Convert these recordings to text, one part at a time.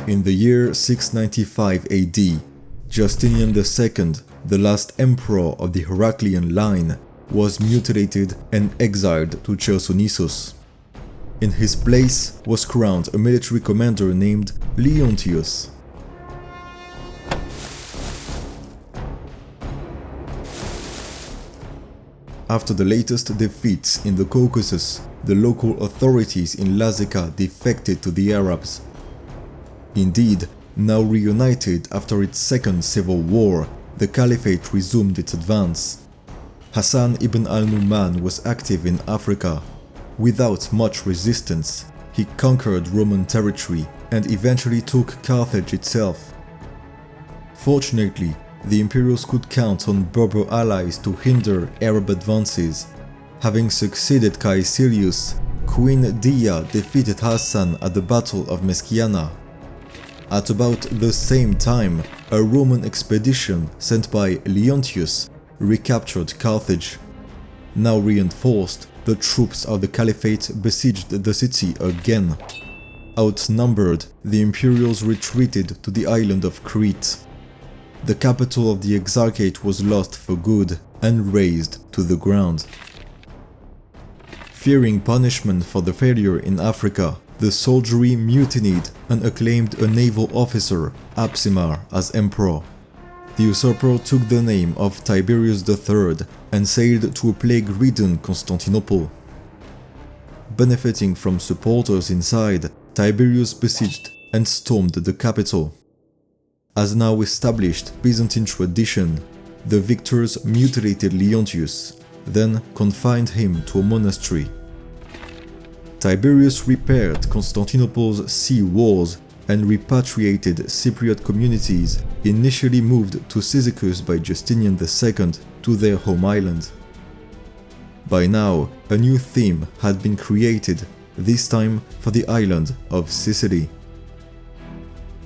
In the year 695 AD, Justinian II, the last emperor of the Heraclian line, was mutilated and exiled to Chersonesus. In his place was crowned a military commander named Leontius. After the latest defeats in the Caucasus, the local authorities in Lazica defected to the Arabs. Indeed, now reunited after its second civil war, the Caliphate resumed its advance. Hassan ibn al-Nu'man was active in Africa. Without much resistance, he conquered Roman territory and eventually took Carthage itself. Fortunately, the Imperials could count on Berber allies to hinder Arab advances. Having succeeded Naeselius, Queen Dia defeated Hassan at the Battle of Meschiana. At about the same time, a Roman expedition sent by Leontius recaptured Carthage. Now reinforced, the troops of the Caliphate besieged the city again. Outnumbered, the Imperials retreated to the island of Crete. The capital of the Exarchate was lost for good and razed to the ground. Fearing punishment for the failure in Africa, the soldiery mutinied and acclaimed a naval officer, Apsimar, as emperor. The usurper took the name of Tiberius III and sailed to a plague-ridden Constantinople. Benefiting from supporters inside, Tiberius besieged and stormed the capital. As now established Byzantine tradition, the victors mutilated Leontius, then confined him to a monastery. Tiberius repaired Constantinople's sea walls and repatriated Cypriot communities initially moved to Cyzicus by Justinian II to their home island. By now, a new theme had been created, this time for the island of Sicily.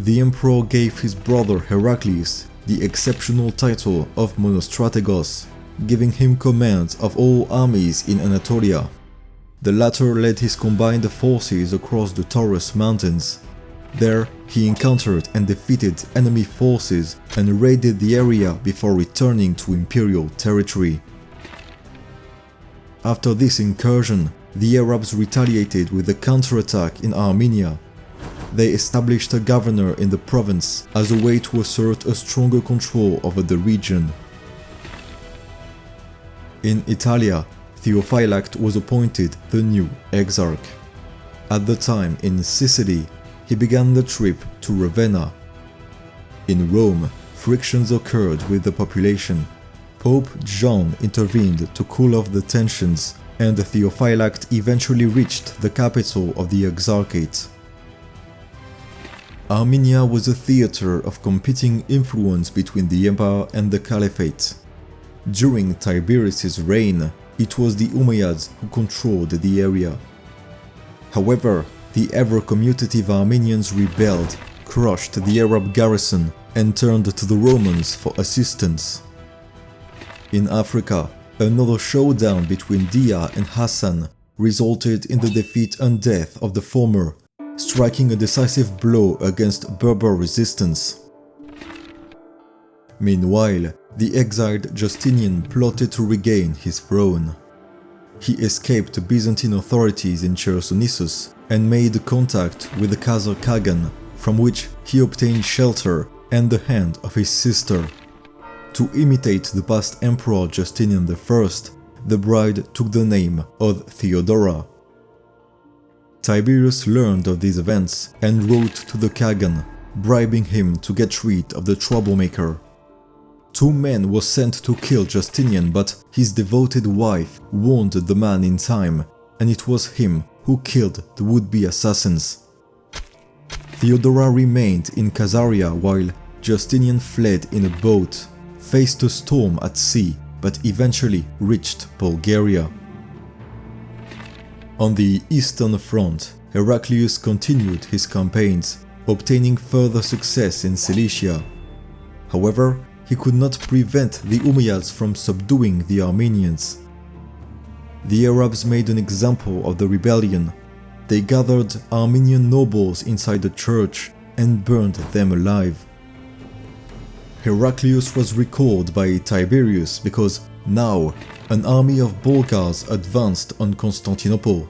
The emperor gave his brother Heraclius the exceptional title of monostrategos, giving him command of all armies in Anatolia. The latter led his combined forces across the Taurus Mountains. There, he encountered and defeated enemy forces and raided the area before returning to imperial territory. After this incursion, the Arabs retaliated with a counterattack in Armenia. They established a governor in the province as a way to assert a stronger control over the region. In Italia, Theophylact was appointed the new exarch. At the time in Sicily, he began the trip to Ravenna. In Rome, frictions occurred with the population. Pope John intervened to cool off the tensions, and Theophylact eventually reached the capital of the Exarchate. Armenia was a theater of competing influence between the empire and the Caliphate. During Tiberius's reign, it was the Umayyads who controlled the area. However, the ever-commutative Armenians rebelled, crushed the Arab garrison, and turned to the Romans for assistance. In Africa, another showdown between Dia and Hassan resulted in the defeat and death of the former, striking a decisive blow against Berber resistance. Meanwhile, the exiled Justinian plotted to regain his throne. He escaped Byzantine authorities in Chersonesus and made contact with the Khazar Khagan, from which he obtained shelter and the hand of his sister. To imitate the past emperor Justinian I, the bride took the name of Theodora. Tiberius learned of these events and wrote to the Khagan, bribing him to get rid of the troublemaker. 2 men were sent to kill Justinian, but his devoted wife warned the man in time, and it was him who killed the would-be assassins. Theodora remained in Khazaria while Justinian fled in a boat, faced a storm at sea, but eventually reached Bulgaria. On the Eastern Front, Heraclius continued his campaigns, obtaining further success in Cilicia. However, he could not prevent the Umayyads from subduing the Armenians. The Arabs made an example of the rebellion. They gathered Armenian nobles inside the church, and burned them alive. Heraclius was recalled by Tiberius because now an army of Bulgars advanced on Constantinople.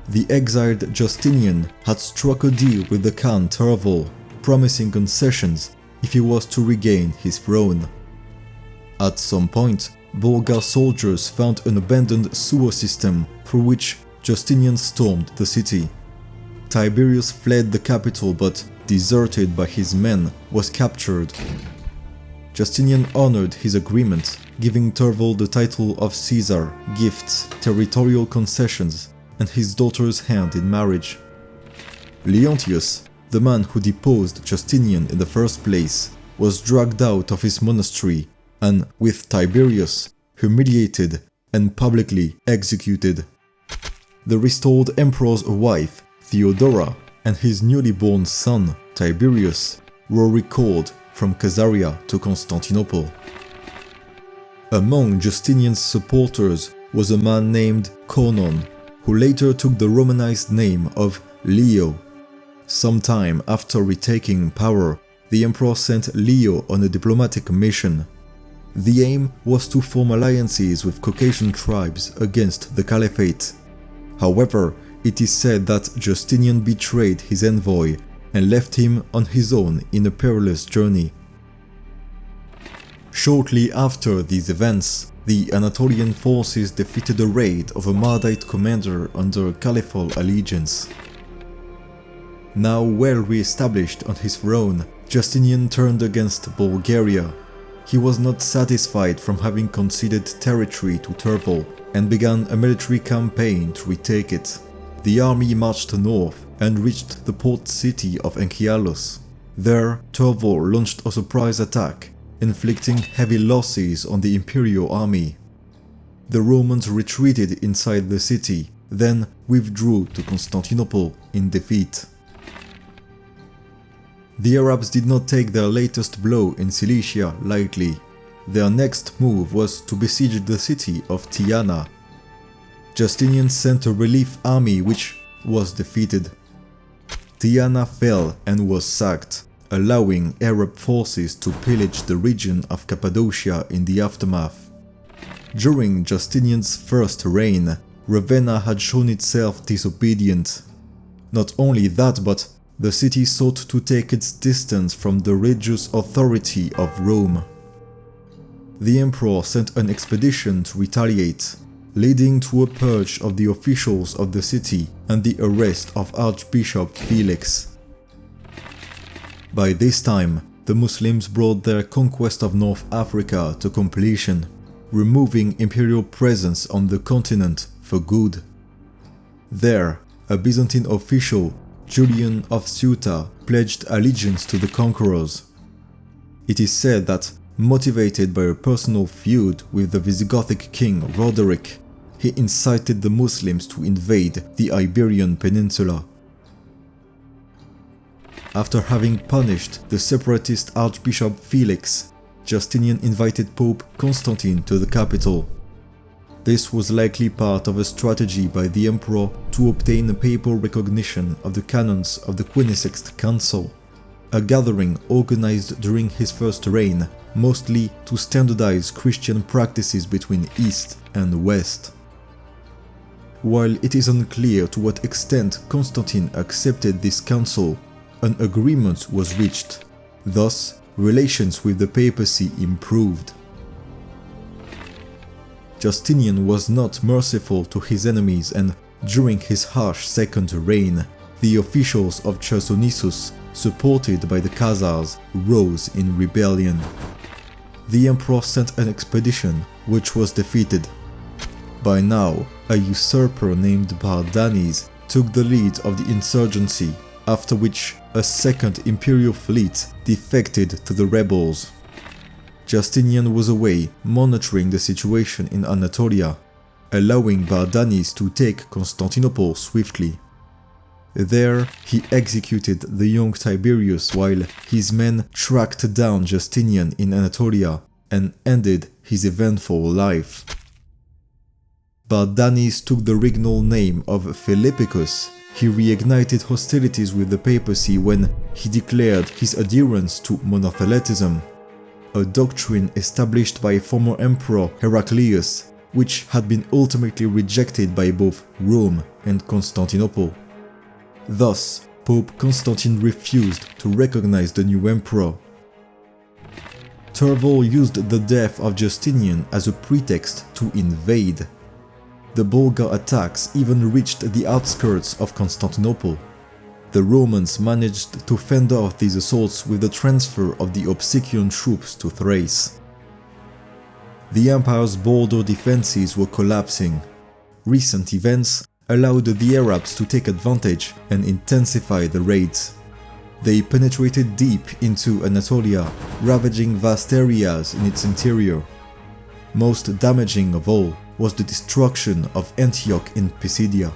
The exiled Justinian had struck a deal with the Khan Tervel, promising concessions if he was to regain his throne. At some point, Bulgar soldiers found an abandoned sewer system through which Justinian stormed the city. Tiberius fled the capital but, deserted by his men, was captured. Justinian honored his agreement, giving Tervel the title of Caesar, gifts, territorial concessions, and his daughter's hand in marriage. Leontius, the man who deposed Justinian in the first place, was dragged out of his monastery and, with Tiberius, humiliated and publicly executed. The restored emperor's wife, Theodora, and his newly born son, Tiberius, were recalled from Caesarea to Constantinople. Among Justinian's supporters was a man named Conon, who later took the Romanized name of Leo. Sometime after retaking power, the emperor sent Leo on a diplomatic mission. The aim was to form alliances with Caucasian tribes against the Caliphate. However, it is said that Justinian betrayed his envoy and left him on his own in a perilous journey. Shortly after these events, the Anatolian forces defeated a raid of a Mahdite commander under caliphal allegiance. Now well re-established on his throne, Justinian turned against Bulgaria. He was not satisfied from having conceded territory to Tervel and began a military campaign to retake it. The army marched north and reached the port city of Enchialos. There, Tervel launched a surprise attack, inflicting heavy losses on the imperial army. The Romans retreated inside the city, then withdrew to Constantinople in defeat. The Arabs did not take their latest blow in Cilicia lightly. Their next move was to besiege the city of Tyana. Justinian sent a relief army which was defeated. Tyana fell and was sacked, allowing Arab forces to pillage the region of Cappadocia in the aftermath. During Justinian's first reign, Ravenna had shown itself disobedient. Not only that, but the city sought to take its distance from the religious authority of Rome. The emperor sent an expedition to retaliate, leading to a purge of the officials of the city and the arrest of Archbishop Felix. By this time, the Muslims brought their conquest of North Africa to completion, removing imperial presence on the continent for good. There, a Byzantine official, Julian of Ceuta, pledged allegiance to the conquerors. It is said that, motivated by a personal feud with the Visigothic king Roderick, he incited the Muslims to invade the Iberian Peninsula. After having punished the separatist Archbishop Felix, Justinian invited Pope Constantine to the capital. This was likely part of a strategy by the emperor to obtain a papal recognition of the canons of the Quinisext Council, a gathering organized during his first reign, mostly to standardize Christian practices between East and West. While it is unclear to what extent Constantine accepted this council, an agreement was reached. Thus, relations with the papacy improved. Justinian was not merciful to his enemies, and during his harsh second reign, the officials of Chersonesus, supported by the Khazars, rose in rebellion. The emperor sent an expedition, which was defeated. By now, a usurper named Bardanes took the lead of the insurgency, after which a second imperial fleet defected to the rebels. Justinian was away monitoring the situation in Anatolia, allowing Bardanes to take Constantinople swiftly. There, he executed the young Tiberius while his men tracked down Justinian in Anatolia and ended his eventful life. Bardanes took the regnal name of Philippicus. he reignited hostilities with the papacy when he declared his adherence to monothelitism, a doctrine established by former Emperor Heraclius, which had been ultimately rejected by both Rome and Constantinople. Thus, Pope Constantine refused to recognize the new emperor. Turval used the death of Justinian as a pretext to invade. The Bulgar attacks even reached the outskirts of Constantinople. The Romans managed to fend off these assaults with the transfer of the Opsikion troops to Thrace. The empire's border defenses were collapsing. Recent events allowed the Arabs to take advantage and intensify the raids. They penetrated deep into Anatolia, ravaging vast areas in its interior. Most damaging of all was the destruction of Antioch in Pisidia.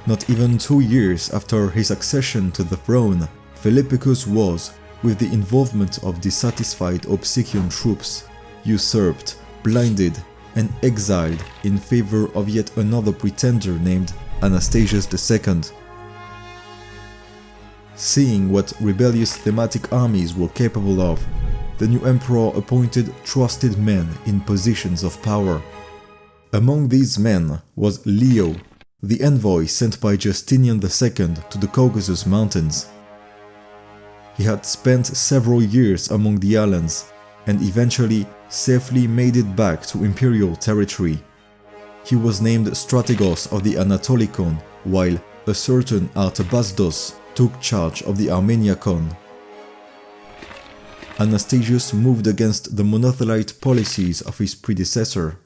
Not even 2 years after his accession to the throne, Philippicus was, with the involvement of dissatisfied Opsikion troops, usurped, blinded, and exiled in favor of yet another pretender named Anastasius II. Seeing what rebellious thematic armies were capable of, the new emperor appointed trusted men in positions of power. Among these men was Leo, the envoy sent by Justinian II to the Caucasus Mountains. He had spent several years among the islands and eventually safely made it back to imperial territory. He was named Strategos of the Anatolikon, while a certain Artabazdos took charge of the Armeniakon. Anastasius moved against the monothelite policies of his predecessor.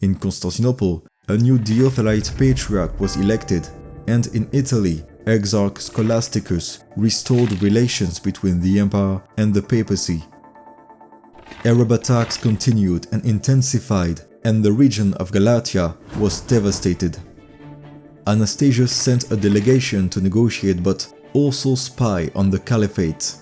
In Constantinople, a new Diothelite patriarch was elected, and in Italy, Exarch Scholasticus restored relations between the empire and the papacy. Arab attacks continued and intensified, and the region of Galatia was devastated. Anastasius sent a delegation to negotiate but also spy on the caliphate.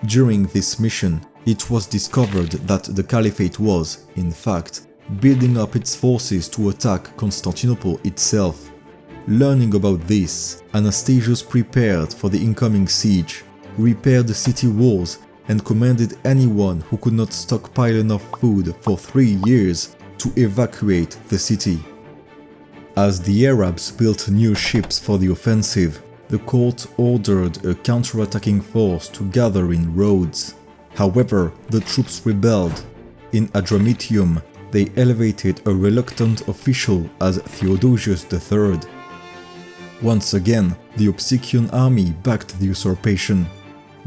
During this mission, it was discovered that the caliphate was, in fact, building up its forces to attack Constantinople itself. Learning about this, Anastasius prepared for the incoming siege, repaired the city walls, and commanded anyone who could not stockpile enough food for 3 years to evacuate the city. As the Arabs built new ships for the offensive, the court ordered a counter-attacking force to gather in Rhodes. However, the troops rebelled. In Adramyttium, they elevated a reluctant official as Theodosius III. Once again, the Opsikion army backed the usurpation.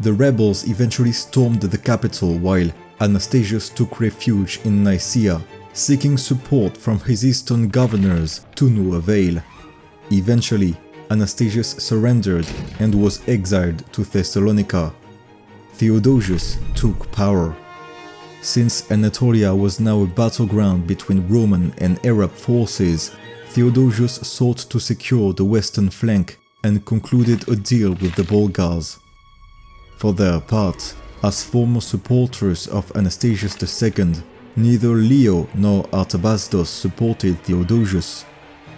The rebels eventually stormed the capital while Anastasius took refuge in Nicaea, seeking support from his eastern governors to no avail. Eventually, Anastasius surrendered and was exiled to Thessalonica. Theodosius took power. Since Anatolia was now a battleground between Roman and Arab forces, Theodosius sought to secure the western flank and concluded a deal with the Bulgars. For their part, as former supporters of Anastasius II, neither Leo nor Artabazdos supported Theodosius.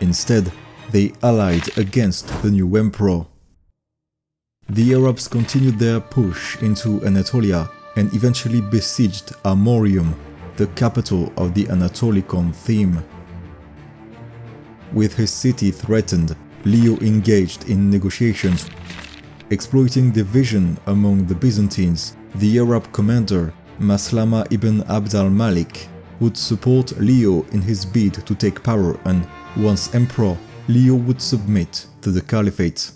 Instead, they allied against the new emperor. The Arabs continued their push into Anatolia and eventually besieged Amorium, the capital of the Anatolikon theme. With his city threatened, Leo engaged in negotiations. Exploiting division among the Byzantines, the Arab commander Maslama ibn Abd al-Malik would support Leo in his bid to take power, and once emperor, Leo would submit to the caliphate.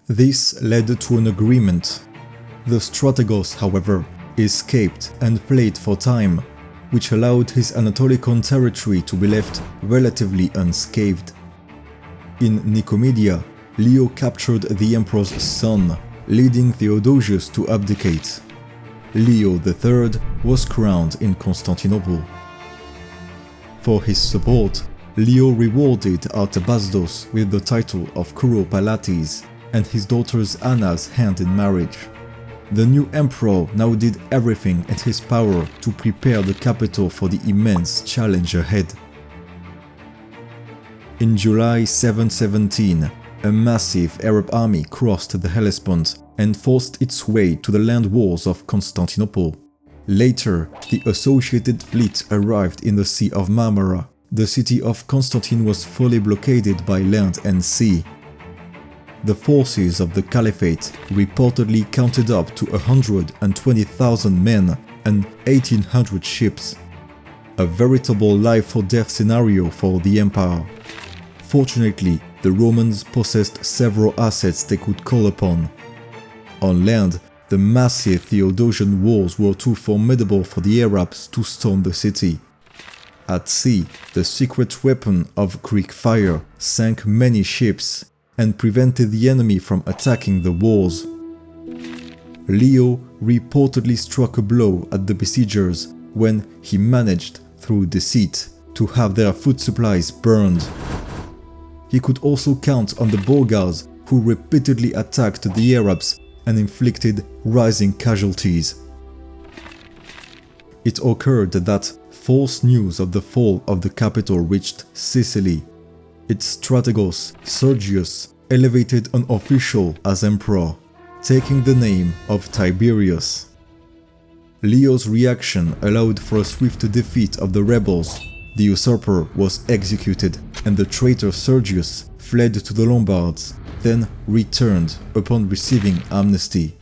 This led to an agreement. The Strategos, however, escaped and fled for time, which allowed his Anatolikon territory to be left relatively unscathed. In Nicomedia, Leo captured the emperor's son, leading Theodosius to abdicate. Leo III was crowned in Constantinople. For his support, Leo rewarded Artabazdos with the title of Kuropalates and his daughter's Anna's hand in marriage. The new emperor now did everything in his power to prepare the capital for the immense challenge ahead. In July 717, a massive Arab army crossed the Hellespont and forced its way to the land walls of Constantinople. Later, the associated fleet arrived in the Sea of Marmara. The city of Constantine was fully blockaded by land and sea. The forces of the Caliphate reportedly counted up to 120,000 men and 1,800 ships. A veritable life-or-death scenario for the empire. Fortunately, the Romans possessed several assets they could call upon. On land, the massive Theodosian walls were too formidable for the Arabs to storm the city. At sea, the secret weapon of Greek fire sank many ships and prevented the enemy from attacking the walls. Leo reportedly struck a blow at the besiegers when he managed, through deceit, to have their food supplies burned. He could also count on the Bulgars, who repeatedly attacked the Arabs and inflicted rising casualties. It occurred that false news of the fall of the capital reached Sicily. Its strategos, Sergius, elevated an official as emperor, taking the name of Tiberius. Leo's reaction allowed for a swift defeat of the rebels. The usurper was executed, and the traitor Sergius fled to the Lombards, then returned upon receiving amnesty.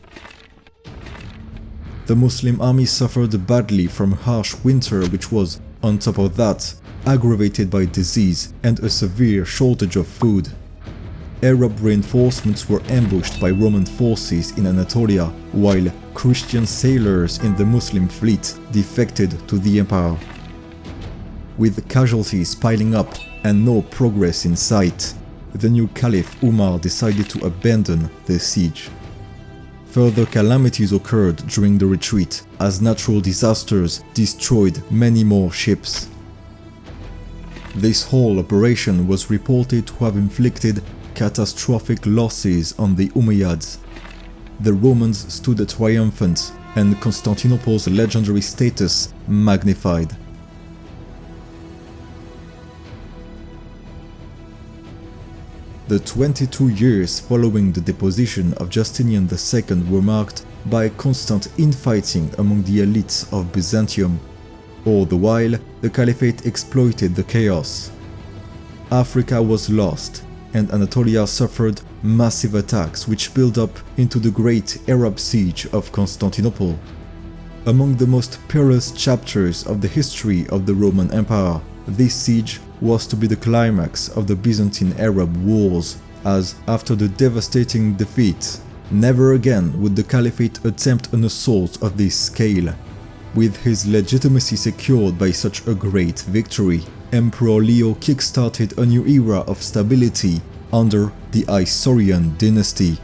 The Muslim army suffered badly from harsh winter, which was, on top of that, aggravated by disease and a severe shortage of food. Arab reinforcements were ambushed by Roman forces in Anatolia, while Christian sailors in the Muslim fleet defected to the empire. With casualties piling up and no progress in sight, the new Caliph Umar decided to abandon the siege. Further calamities occurred during the retreat, as natural disasters destroyed many more ships. This whole operation was reported to have inflicted catastrophic losses on the Umayyads. The Romans stood triumphant, and Constantinople's legendary status magnified. The 22 years following the deposition of Justinian II were marked by constant infighting among the elites of Byzantium. All the while, the Caliphate exploited the chaos. Africa was lost, and Anatolia suffered massive attacks which built up into the great Arab siege of Constantinople. Among the most perilous chapters of the history of the Roman Empire, this siege was to be the climax of the Byzantine-Arab Wars, as after the devastating defeat, never again would the Caliphate attempt an assault of this scale. With his legitimacy secured by such a great victory, Emperor Leo kick-started a new era of stability under the Isaurian dynasty.